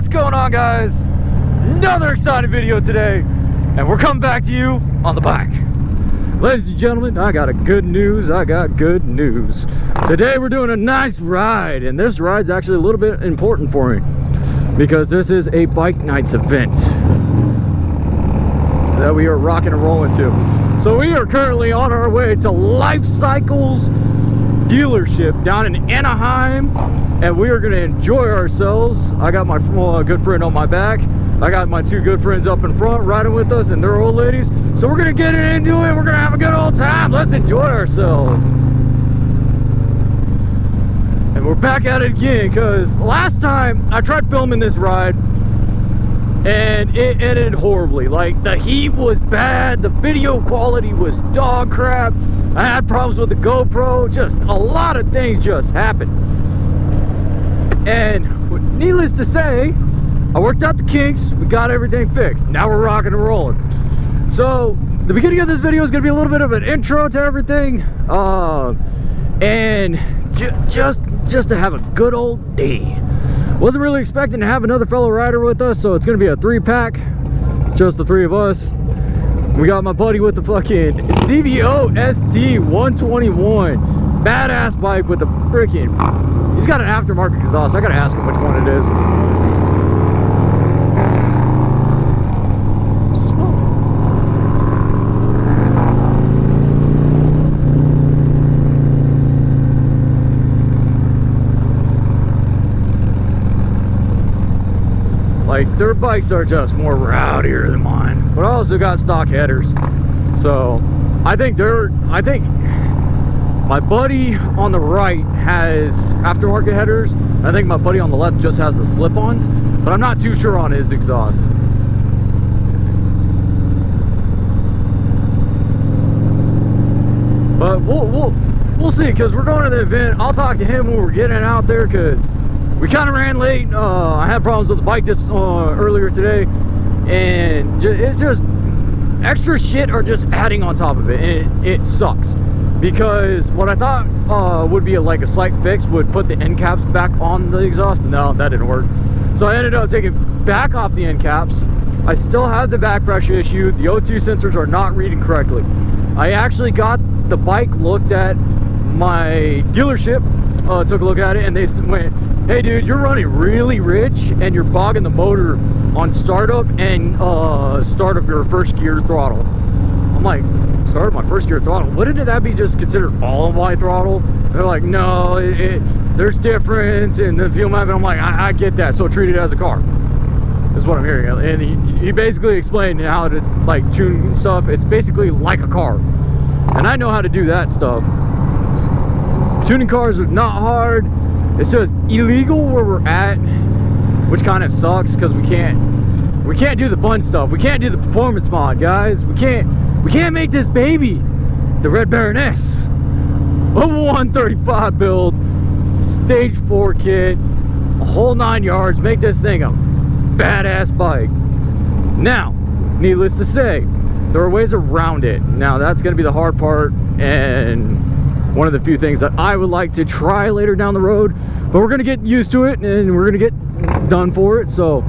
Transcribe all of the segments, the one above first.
What's going on, guys? Another exciting video today, and we're coming back to you on the bike. Ladies and gentlemen, I got good news. Today we're doing a nice ride, and this ride's actually a little bit important for me because this is a bike nights event that we are rocking and rolling to. So we are currently on our way to Lifecycle's dealership down in Anaheim, and we are going to enjoy ourselves. I got my good friend on my back. I got my two good friends up in front riding with us, and they're old ladies. So we're going to get into it. We're going to have a good old time. Let's enjoy ourselves. And we're back at it again because last time I tried filming this ride and it ended horribly. Like, the heat was bad, the video quality was dog crap, I had problems with the GoPro, just a lot of things just happened. And needless to say, I worked out the kinks, we got everything fixed. Now we're rocking and rolling. So the beginning of this video is going to be a little bit of an intro to everything, and just to have a good old day. Wasn't really expecting to have another fellow rider with us, so it's going to be a 3-pack, just the three of us. We got my buddy with the fucking CVO ST 121, badass bike with a freaking, he's got an aftermarket exhaust. I gotta ask him which one it is. Like, their bikes are just more rowdier than mine, but I also got stock headers. So I think my buddy on the right has aftermarket headers. I think my buddy on the left just has the slip-ons, but I'm not too sure on his exhaust. But we'll see, because we're going to the event. I'll talk to him when we're getting out there, because we kind of ran late. I had problems with the bike this earlier today, and it's just extra shit are just adding on top of it, and it sucks. Because what I thought would be like a slight fix would put the end caps back on the exhaust. No, that didn't work. So I ended up taking back off the end caps. I still have the back pressure issue. The O2 sensors are not reading correctly. I actually got the bike looked at. My dealership took a look at it, and they went, "Hey dude, you're running really rich and you're bogging the motor on startup and start of your first gear throttle." I'm like, start of my first gear throttle? Wouldn't that be just considered all of my throttle? They're like, no, there's difference in the fuel map. And I'm like, I get that, so treat it as a car, is what I'm hearing. And he basically explained how to like tune stuff. It's basically like a car, and I know how to do that stuff. Tuning cars is not hard. It's just illegal where we're at, which kind of sucks because we can't do the fun stuff. We can't do the performance mod, guys. We can't make this baby the Red Baroness, a 135 build, stage 4 kit, a whole 9 yards. Make this thing a badass bike. Now, needless to say, there are ways around it. Now that's going to be the hard part, and one of the few things that I would like to try later down the road, but we're going to get used to it and we're going to get done for it. So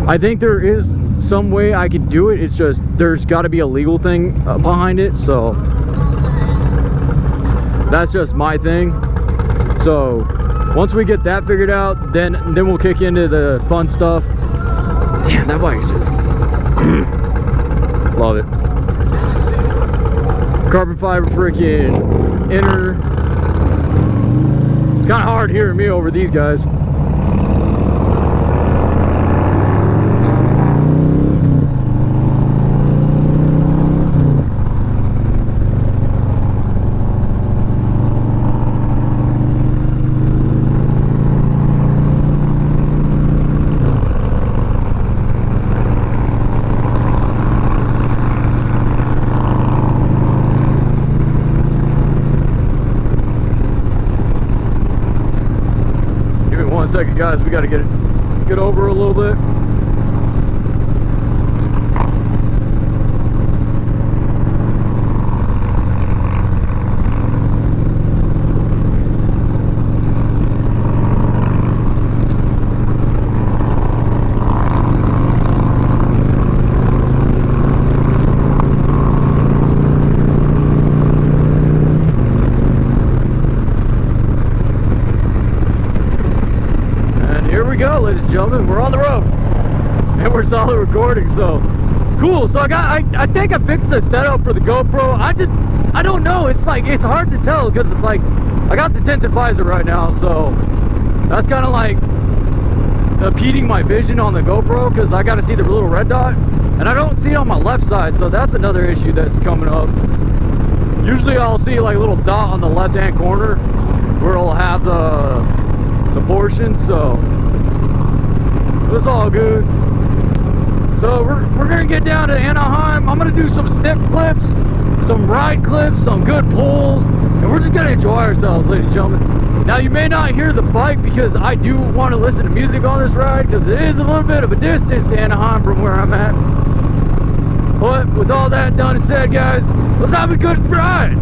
I think there is some way I can do it. It's just there's got to be a legal thing behind it. So that's just my thing. So once we get that figured out, then we'll kick into the fun stuff. Damn, that bike's just love it. Carbon fiber freaking inner. It's kind of hard hearing me over these guys. Second, guys, we got to get over a little bit. we go, ladies and gentlemen. We're on the road. And we're solid recording, so cool. So I think I fixed the setup for the GoPro. I don't know. It's like, it's hard to tell because it's like, I got the tinted visor right now, so that's kind of like impeding my vision on the GoPro because I got to see the little red dot. And I don't see it on my left side, so that's another issue that's coming up. Usually I'll see like a little dot on the left-hand corner where it'll have the portion, so it's all good. So we're gonna get down to Anaheim. I'm gonna do some snip clips, some ride clips, some good pulls, and we're just gonna enjoy ourselves, ladies and gentlemen. Now you may not hear the bike because I do want to listen to music on this ride because it is a little bit of a distance to Anaheim from where I'm at. But with all that done and said, guys, let's have a good ride.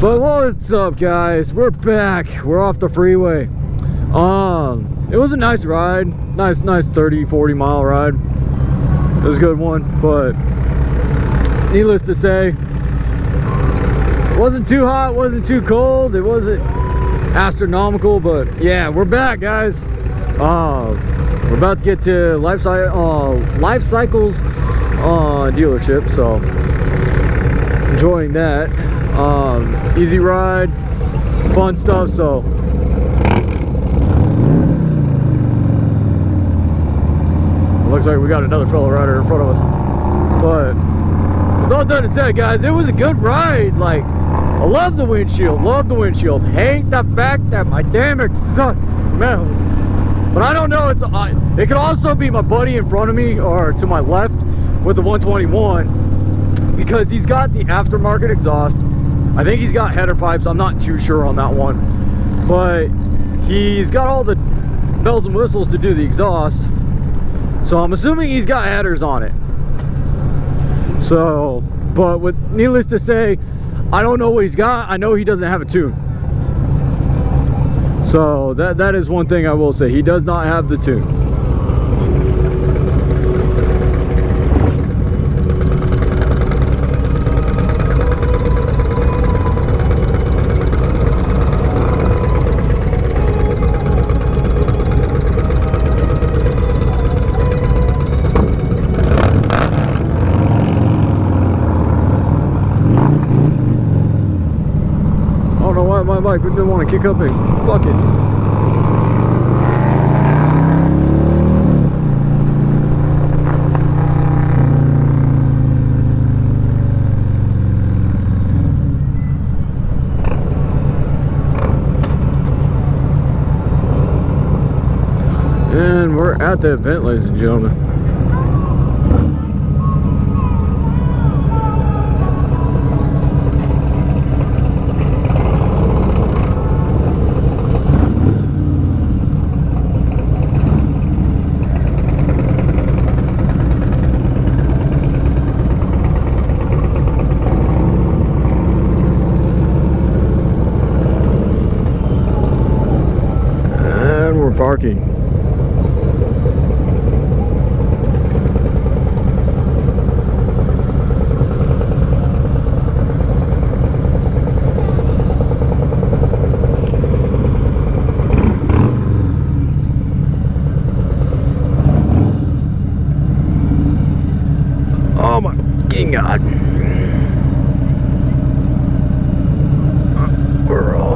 But what's up, guys? We're back. We're off the freeway. It was a nice ride. Nice 30-40 mile ride. It was a good one, but needless to say, it wasn't too hot, wasn't too cold, it wasn't astronomical, but yeah, we're back, guys. We're about to get to Lifecycle's dealership, so enjoying that. Easy ride, fun stuff. So it looks like we got another fellow rider in front of us. But with all done and said, guys, it was a good ride. Like, I love the windshield, hate the fact that my damn exhaust smells. But I don't know, it could also be my buddy in front of me or to my left with the 121, because he's got the aftermarket exhaust. I think he's got header pipes. I'm not too sure on that one, but he's got all the bells and whistles to do the exhaust, so I'm assuming he's got headers on it. So, but with needless to say, I don't know what he's got. I know he doesn't have a tune. So that is one thing I will say. He does not have the tune. like we didn't want to kick up and fuck it. And we're at the event, ladies and gentlemen. And we're parking. Oh my fucking God. We're all...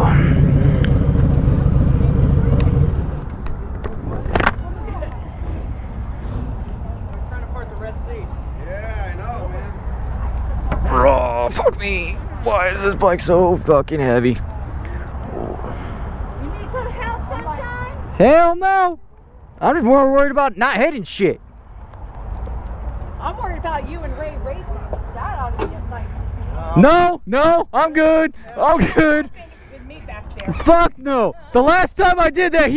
Oh, fuck me. Why is this bike so fucking heavy? You need some help, sunshine? Hell no. I'm just more worried about not hitting shit. I'm worried about you and Ray racing. That ought to be a sight. No, I'm good. I'm good. With me back there. Fuck no. The last time I did that,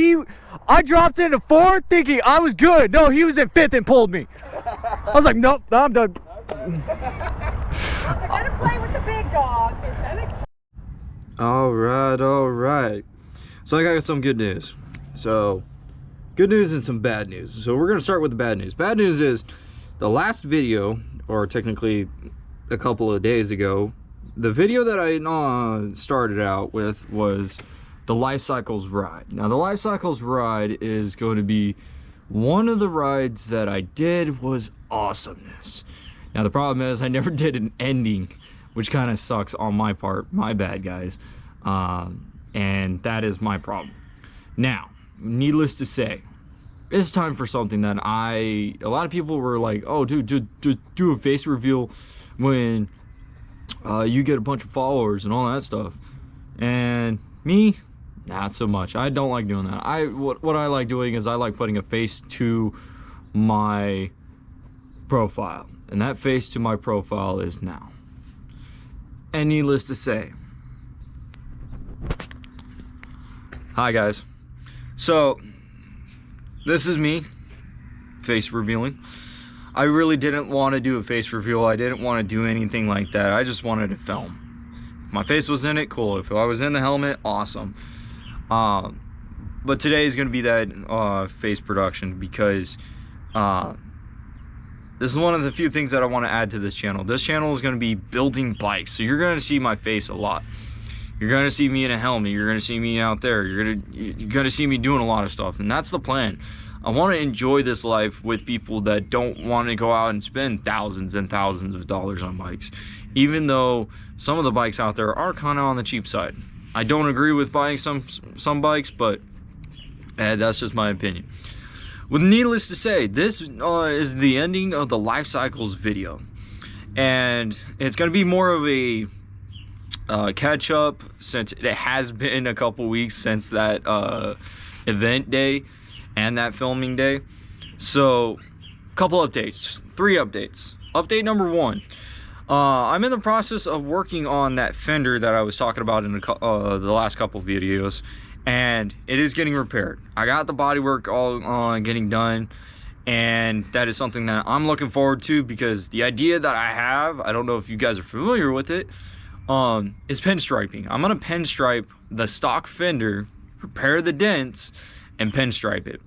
I dropped into fourth thinking I was good. No, he was in fifth and pulled me. I was like, nope, I'm done. I gotta play with the big dogs. All right. So I got some good news. So, good news and some bad news. So we're gonna start with the bad news. Bad news is the last video, or technically a couple of days ago, the video that I started out with was the Lifecycle Ride. Now the Lifecycle Ride is going to be one of the rides that I did was awesomeness. Now the problem is I never did an ending, which kind of sucks on my part. My bad, guys. And that is my problem. Now, needless to say, it's time for something that a lot of people were like, oh dude, just do a face reveal when you get a bunch of followers and all that stuff. And me, not so much. I don't like doing that. What I like doing is I like putting a face to my profile, and that face to my profile is now. And needless to say, hi guys. So this is me face revealing. I really didn't want to do a face reveal. I didn't want to do anything like that. I just wanted to film. If my face was in it, cool. If I was in the helmet, awesome. But today is going to be that face production, because this is one of the few things that I want to add to this channel. This channel is going to be building bikes, so you're going to see my face a lot. You're going to see me in a helmet. You're going to see me out there. You're going to see me doing a lot of stuff, and that's the plan. I want to enjoy this life with people that don't want to go out and spend thousands and thousands of dollars on bikes, even though some of the bikes out there are kind of on the cheap side. I don't agree with buying some bikes, but that's just my opinion. Well, needless to say, this is the ending of the Life Cycles video, and it's going to be more of a catch up, since it has been a couple weeks since that event day and that filming day. So couple updates, 3 updates. Update number 1, I'm in the process of working on that fender that I was talking about in the last couple videos, and it is getting repaired. I got the bodywork all getting done, and that is something that I'm looking forward to, because the idea that I have, I don't know if you guys are familiar with it, is pinstriping. I'm gonna pinstripe the stock fender, repair the dents, and pinstripe it.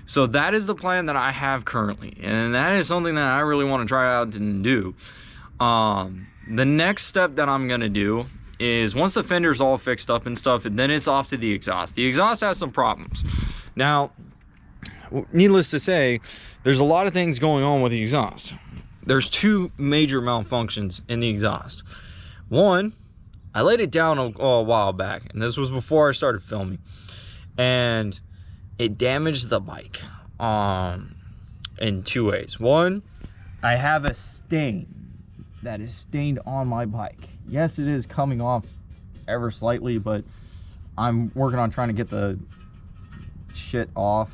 So that is the plan that I have currently, and that is something that I really want to try out and do. The next step that I'm gonna do is, once the fender's all fixed up and stuff, and then it's off to the exhaust. The exhaust has some problems. Now, needless to say, there's a lot of things going on with the exhaust. There's 2 major malfunctions in the exhaust. One, I laid it down a while back, and this was before I started filming, and it damaged the bike in 2 ways. One, I have a stain that is stained on my bike. Yes, it is coming off ever slightly, but I'm working on trying to get the shit off.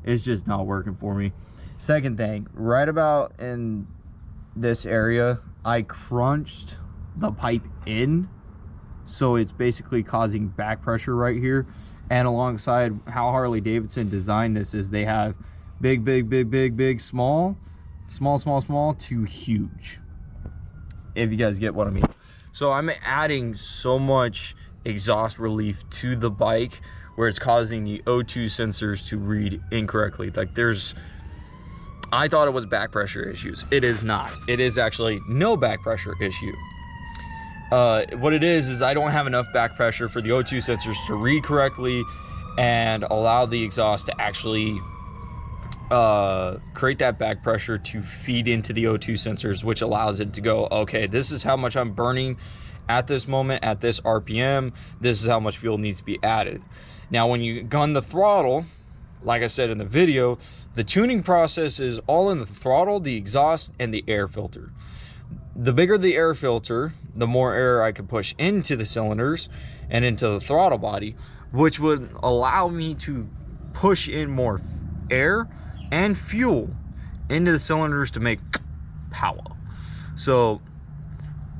It's just not working for me. Second thing, right about in this area, I crunched the pipe in, so it's basically causing back pressure right here. And alongside how Harley Davidson designed this is they have big, small to huge, if you guys get what I mean. So I'm adding so much exhaust relief to the bike where it's causing the O2 sensors to read incorrectly. Like I thought it was back pressure issues. It is not. It is actually no back pressure issue. What it is I don't have enough back pressure for the O2 sensors to read correctly and allow the exhaust to actually create that back pressure to feed into the O2 sensors, which allows it to go, okay, this is how much I'm burning at this moment, at this RPM, this is how much fuel needs to be added. Now, when you gun the throttle, like I said in the video, the tuning process is all in the throttle, the exhaust, and the air filter. The bigger the air filter, the more air I could push into the cylinders and into the throttle body, which would allow me to push in more air and fuel into the cylinders to make power. So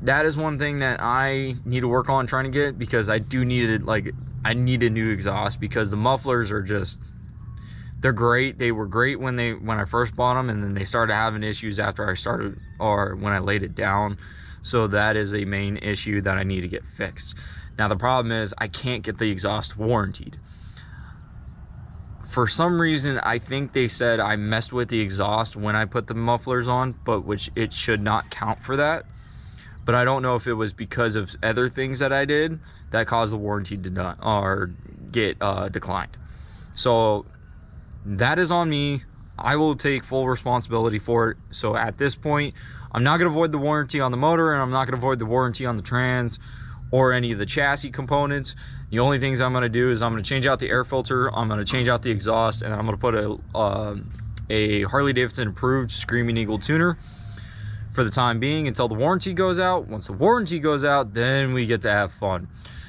that is one thing that I need to work on trying to get, because I do need it. Like, I need a new exhaust, because the mufflers are just, they're great. They were great when I first bought them, and then they started having issues after I started, or when I laid it down. So that is a main issue that I need to get fixed. Now the problem is I can't get the exhaust warrantied. For some reason, I think they said I messed with the exhaust when I put the mufflers on, but which it should not count for that. But I don't know if it was because of other things that I did that caused the warranty to not, or get declined. So that is on me. I will take full responsibility for it. So at this point, I'm not going to void the warranty on the motor, and I'm not going to void the warranty on the trans or any of the chassis components. The only things I'm going to do is I'm going to change out the air filter, I'm going to change out the exhaust, and I'm going to put a Harley Davidson approved Screaming Eagle tuner for the time being until the warranty goes out. Once the warranty goes out, then we get to have fun.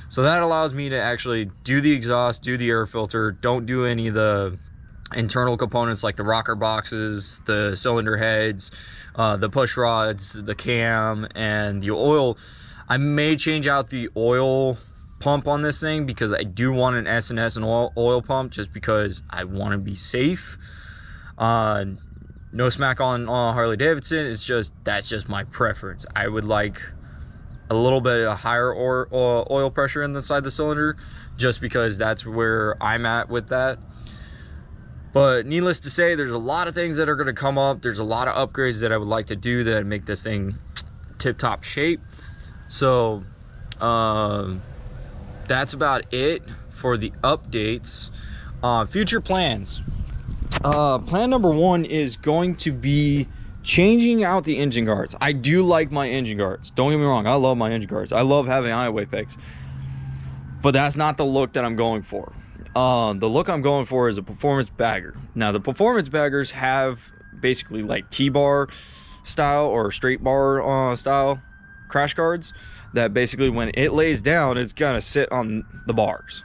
So that allows me to actually do the exhaust, do the air filter, don't do any of the internal components like the rocker boxes, the cylinder heads, the push rods, the cam, and the oil. I may change out the oil pump on this thing, because I do want an S&S and oil pump, just because I want to be safe. No smack on Harley Davidson, it's just, that's just my preference. I would like a little bit of higher oil pressure inside the cylinder, just because that's where I'm at with that. But needless to say, there's a lot of things that are going to come up. There's a lot of upgrades that I would like to do that make this thing tip-top shape. So that's about it for the updates. Future plans. Plan number one is going to be changing out the engine guards. I do like my engine guards. Don't get me wrong. I love my engine guards. I love having highway picks. But that's not the look that I'm going for. The look I'm going for is a performance bagger. Now, the performance baggers have basically like T-bar style or straight bar style crash guards that basically when it lays down, it's gonna sit on the bars.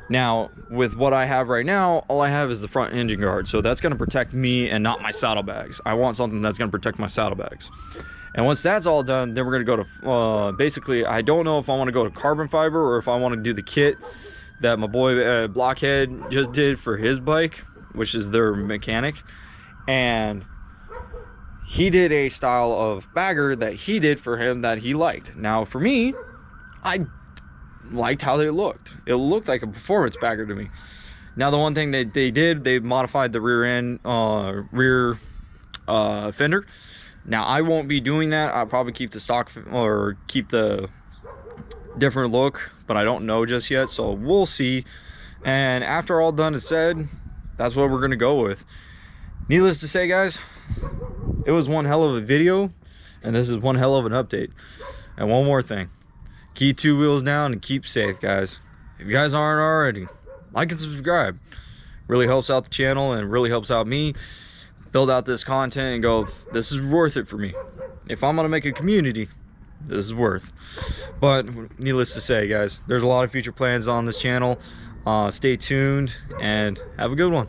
Now, with what I have right now, all I have is the front engine guard. So that's gonna protect me and not my saddlebags. I want something that's gonna protect my saddlebags. And once that's all done, then we're gonna go to, basically, I don't know if I wanna go to carbon fiber or if I wanna do the kit that my boy Blockhead just did for his bike, which is their mechanic. And he did a style of bagger that he did for him that he liked. Now for me, I liked how they looked. It looked like a performance bagger to me. Now the one thing that they did, they modified the rear end, rear fender. Now I won't be doing that. I'll probably keep the stock or keep the different look, but I don't know just yet, so we'll see. And after all done is said, that's what we're gonna go with. Needless to say, guys, it was one hell of a video, and this is one hell of an update. And one more thing, keep 2 wheels down and keep safe, guys. If you guys aren't already, like and subscribe. Really helps out the channel and really helps out me build out this content and go, this is worth it for me. If I'm gonna make a community, this is worth. But needless to say, guys, there's a lot of future plans on this channel. Stay tuned and have a good one.